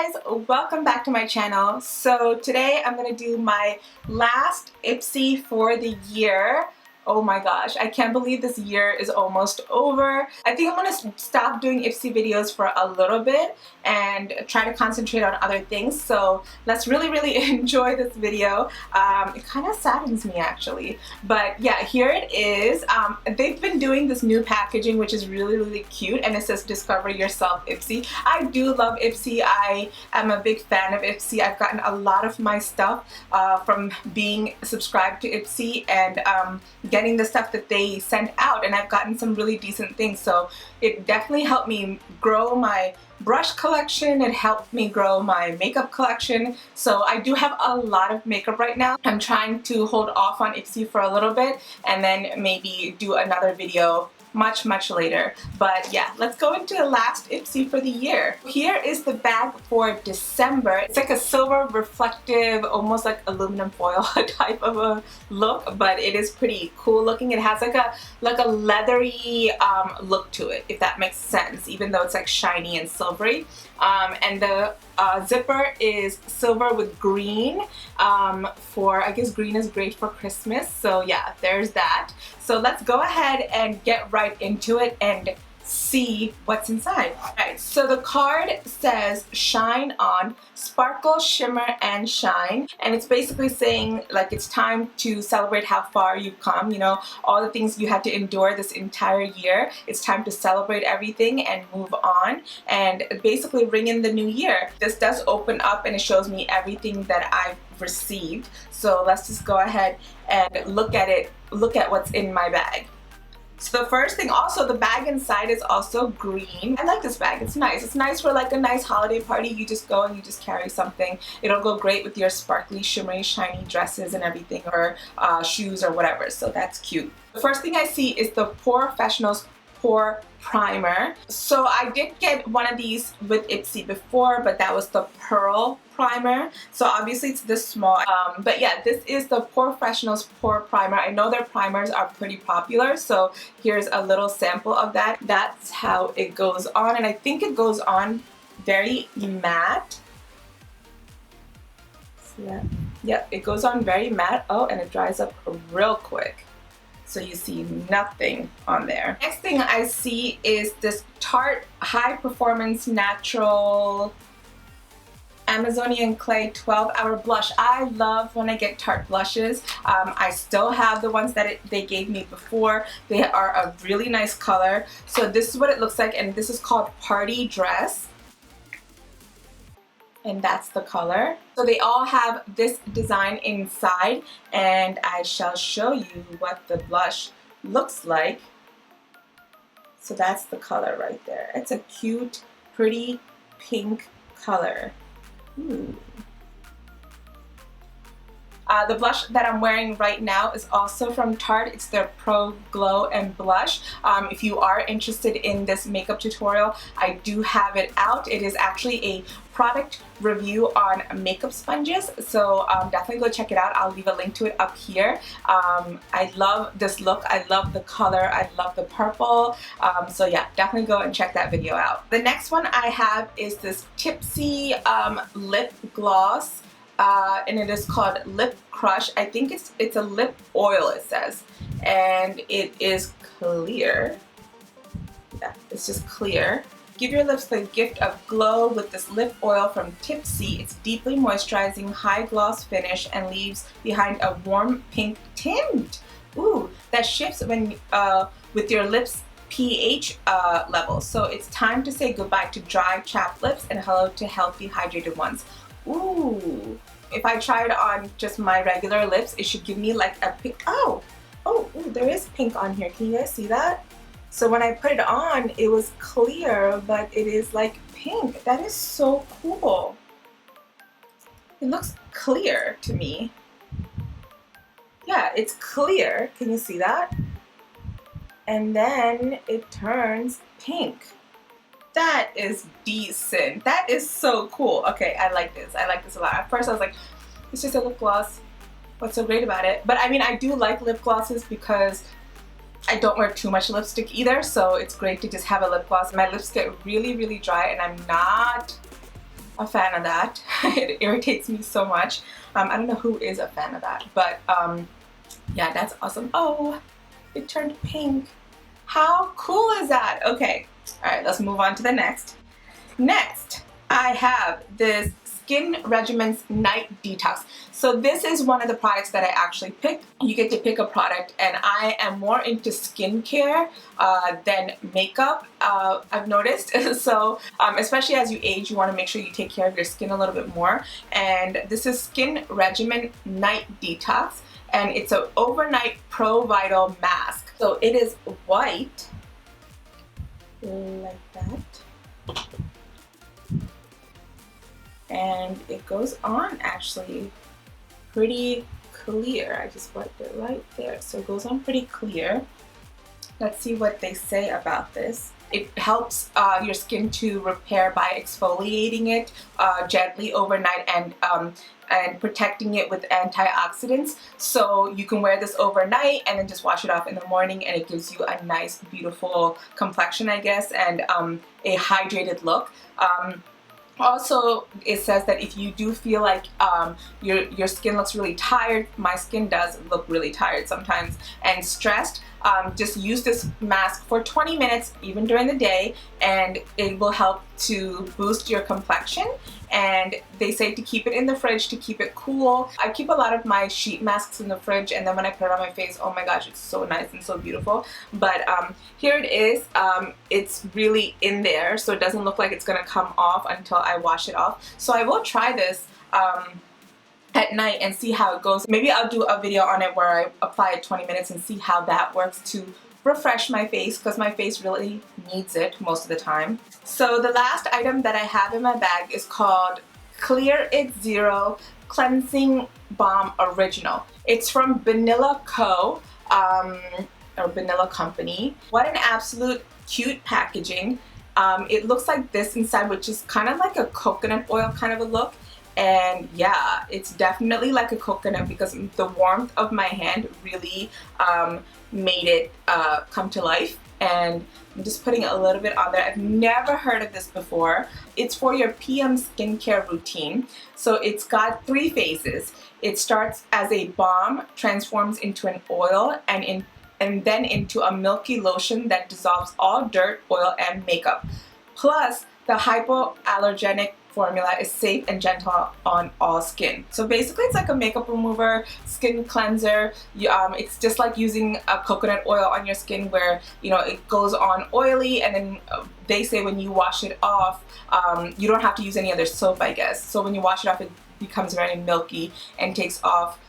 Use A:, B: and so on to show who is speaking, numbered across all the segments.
A: guys, welcome back to my channel. So today I'm going to do my last IPSY for the year. Oh my gosh, I can't believe this year is almost over. I think I'm going to stop doing IPSY videos for a little bit and try to concentrate on other things. So let's really enjoy this video. It kind of saddens me actually. But yeah, here it is. They've been doing this new packaging which is really cute, and it says Discover Yourself IPSY. I do love IPSY. I am a big fan of IPSY. I've gotten a lot of my stuff from being subscribed to IPSY and getting the stuff that they sent out, and I've gotten some really decent things. So it definitely helped me grow my brush collection. It helped me grow my makeup collection. So I do have a lot of makeup right now. I'm trying to hold off on IPSY for a little bit and then maybe do another video much later. But yeah, let's go into the last IPSY for the year. Here is the bag for December. It's like a silver reflective, almost like aluminum foil type of a look, but it is pretty cool looking. It has like a leathery look to it, if that makes sense, even though it's like shiny and silvery. And the zipper is silver with green I guess green is great for Christmas. So yeah, there's that. So let's go ahead and get right into it and see what's inside. Alright, so the card says shine on, sparkle, shimmer, and shine. And it's basically saying like it's time to celebrate how far you've come, you know, all the things you had to endure this entire year. It's time to celebrate everything and move on and basically ring in the new year. This does open up and it shows me everything that I've received. So let's just go ahead and look at it, look at what's in my bag. So the first thing, also the bag inside is also green. I like this bag, it's nice. It's nice for like a nice holiday party. You just go and you just carry something. It'll go great with your sparkly, shimmery, shiny dresses and everything, or shoes or whatever, so that's cute. The first thing I see is the POREfessional's Pore Primer. So I did get one of these with IPSY before, but that was the Pearl Primer. So obviously it's this small. But yeah, this is the POREfessional's Pore Primer. I know their primers are pretty popular, so here's a little sample of that. That's how it goes on, and I think it goes on very matte. See that? Yep, it goes on very matte. Oh, and it dries up real quick. So you see nothing on there. Next thing I see is this Tarte High Performance Natural Amazonian Clay 12-Hour Blush. I love when I get Tarte blushes. I still have the ones that they gave me before. They are a really nice color. So this is what it looks like, and this is called Party Dress. And that's the color. So they all have this design inside, and I shall show you what the blush looks like. So that's the color right there. It's a cute, pretty pink color. Ooh. The blush that I'm wearing right now is also from Tarte. It's their Pro Glow and Blush. If you are interested in this makeup tutorial, I do have it out. It is actually a product review on makeup sponges, so definitely go check it out. I'll leave a link to it up here. I love this look. I love the color. I love the purple. So yeah, definitely go and check that video out. The next one I have is this Tipsy lip gloss. And it is called Lip Crush. I think it's a lip oil, it says, and it is clear. Yeah, it's just clear. Give your lips the gift of glow with this lip oil from Tipsy. It's deeply moisturizing, high gloss finish, and leaves behind a warm pink tint. Ooh, that shifts when with your lips pH level. So it's time to say goodbye to dry, chapped lips and hello to healthy, hydrated ones. Ooh, if I try it on just my regular lips, it should give me like a pink. Ooh, there is pink on here. Can you guys see that? So when I put it on, it was clear, but it is like pink. That is so cool. It looks clear to me. Yeah, it's clear. Can you see that? And then it turns pink. That is decent. That is so cool. Okay, I like this. I like this a lot. At first I was like, it's just a lip gloss. What's so great about it? But I mean, I do like lip glosses because I don't wear too much lipstick either, so it's great to just have a lip gloss. My lips get really dry, and I'm not a fan of that. It irritates me so much. I don't know who is a fan of that, but yeah, that's awesome. Oh, it turned pink. How cool is that? Okay, all right, let's move on to the next. Next, I have this Skin Regimen's Night Detox. So this is one of the products that I actually picked. You get to pick a product, and I am more into skincare than makeup, I've noticed. So especially as you age, you want to make sure you take care of your skin a little bit more. And this is Skin Regimen Night Detox, and it's an overnight Pro Vital mask. So it is white, like that. And it goes on actually pretty clear. I just wiped it right there. So it goes on pretty clear. Let's see what they say about this. It helps your skin to repair by exfoliating it gently overnight and protecting it with antioxidants. So you can wear this overnight and then just wash it off in the morning, and it gives you a nice, beautiful complexion, I guess, and a hydrated look. Also, it says that if you do feel like your skin looks really tired, my skin does look really tired sometimes, and stressed, just use this mask for 20 minutes even during the day, and it will help to boost your complexion. And they say to keep it in the fridge to keep it cool. I keep a lot of my sheet masks in the fridge, and then when I put it on my face, oh my gosh, it's so nice and so beautiful. But here it is. It's really in there, so it doesn't look like it's gonna come off until I wash it off. So I will try this at night and see how it goes. Maybe I'll do a video on it where I apply it 20 minutes and see how that works to refresh my face, because my face really needs it most of the time. So the last item that I have in my bag is called Clear It Zero Cleansing Balm Original. It's from BANILA Co. Or BANILA Company. What an absolute cute packaging. It looks like this inside, which is kind of like a coconut oil kind of a look. And yeah, it's definitely like a coconut because the warmth of my hand really made it come to life. And I'm just putting a little bit on there. I've never heard of this before. It's for your PM skincare routine. So it's got 3 phases. It starts as a balm, transforms into an oil, and then into a milky lotion that dissolves all dirt, oil, and makeup. Plus, the hypoallergenic formula is safe and gentle on all skin. So basically it's like a makeup remover, skin cleanser. It's just like using a coconut oil on your skin where, you know, it goes on oily, and then they say when you wash it off, you don't have to use any other soap, I guess. So when you wash it off, it becomes very milky and takes off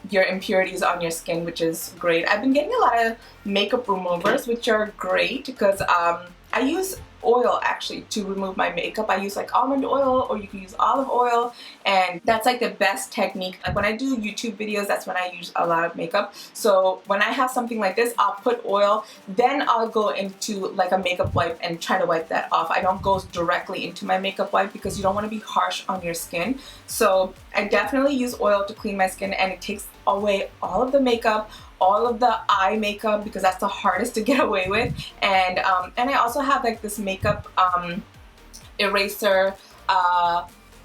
A: your impurities on your skin, which is great. I've been getting a lot of makeup removers, which are great because I use oil actually to remove my makeup. I use like almond oil, or you can use olive oil, and that's like the best technique. Like when I do YouTube videos, that's when I use a lot of makeup. So when I have something like this, I'll put oil, then I'll go into like a makeup wipe and try to wipe that off. I don't go directly into my makeup wipe because you don't want to be harsh on your skin. So I definitely use oil to clean my skin, and it takes away all of the makeup, all of the eye makeup, because that's the hardest to get away with. And I also have like this makeup eraser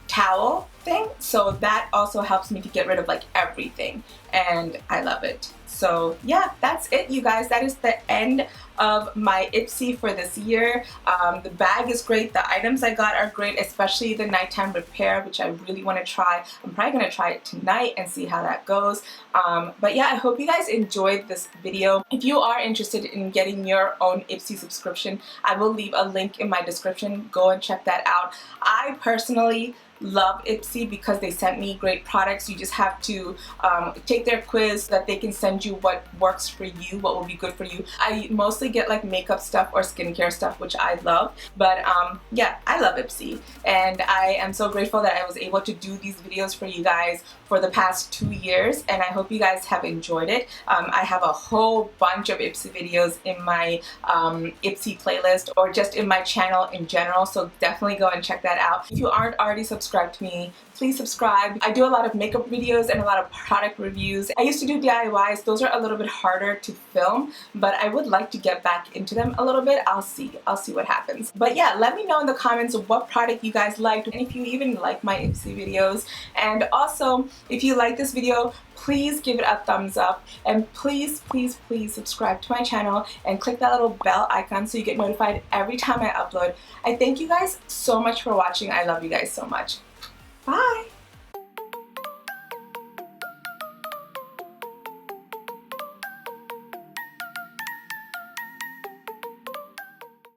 A: towel thing, so that also helps me to get rid of like everything, and I love it. So yeah, that's it, you guys. That is the end of my IPSY for this year. The bag is great. The items I got are great, especially the nighttime repair, which I really want to try. I'm probably going to try it tonight and see how that goes. But yeah, I hope you guys enjoyed this video. If you are interested in getting your own IPSY subscription, I will leave a link in my description. Go and check that out. I personally love IPSY because they sent me great products. You just have to take their quiz so that they can send you what works for you, what will be good for you. I mostly get like makeup stuff or skincare stuff, which I love. But yeah, I love IPSY, and I am so grateful that I was able to do these videos for you guys for the past 2 years, and I hope you guys have enjoyed it. I have a whole bunch of IPSY videos in my IPSY playlist, or just in my channel in general, so definitely go and check that out. If you aren't already subscribed to me, please subscribe. I do a lot of makeup videos and a lot of product reviews. reviews. I used to do DIYs. Those are a little bit harder to film, but I would like to get back into them a little bit. I'll see what happens. But yeah, let me know in the comments what product you guys liked, and if you even like my IPSY videos. And also, if you like this video, please give it a thumbs up, and please subscribe to my channel and click that little bell icon so you get notified every time I upload. I thank you guys so much for watching. I love you guys so much. Bye!